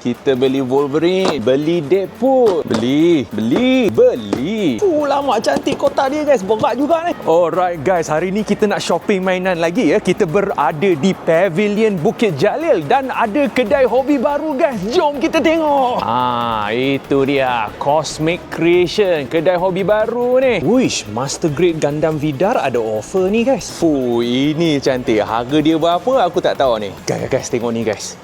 Kita beli Wolverine, beli Deadpool, beli. Lama cantik kotak dia guys, berat juga ni. Alright guys, hari ni kita nak shopping mainan lagi ya. Kita berada di Pavilion Bukit Jalil dan ada kedai hobi baru guys. Jom kita tengok. Itu dia Cosmic Creation, kedai hobi baru ni. Wish, Master Grade Gundam Vidar ada offer ni guys. Ini cantik. Harga dia berapa aku tak tahu ni. Guys, tengok ni guys.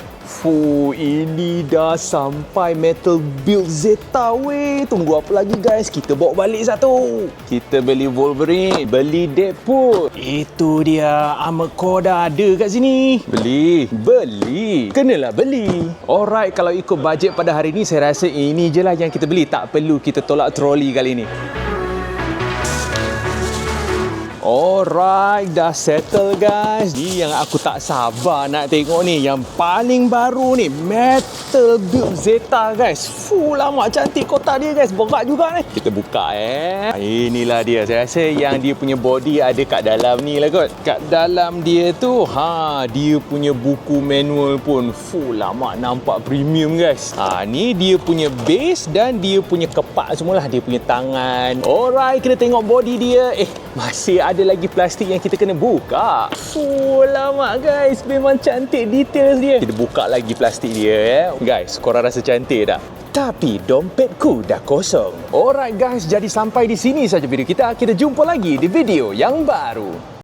Ini dah sampai Metal Build Zeta weh. Tunggu apa lagi guys? Kita bawa balik satu. Kita beli Wolverine, beli Deadpool. Itu dia Armored Core dah ada kat sini. Beli. Kenalah beli. Alright, kalau ikut bajet pada hari ni saya rasa ini je lah yang kita beli. Tak perlu kita tolak troli kali ni. Alright, dah settle guys. Ni yang aku tak sabar nak tengok ni. Yang paling baru ni, Metal Build Zeta guys. Lama cantik kotak dia guys. Berat juga ni. Kita buka Inilah dia. Saya rasa yang dia punya body ada kat dalam ni lah kot. Kat dalam dia tu, dia punya buku manual pun. Lama nampak premium guys. Ni dia punya base dan dia punya kepak semualah. Dia punya tangan. Alright, kita tengok body dia. Masih ada lagi plastik yang kita kena buka. Lama guys, memang cantik details dia. Kita buka lagi plastik dia Guys, korang rasa cantik tak? Tapi dompetku dah kosong. Alright guys, jadi sampai di sini saja video kita. Kita jumpa lagi di video yang baru.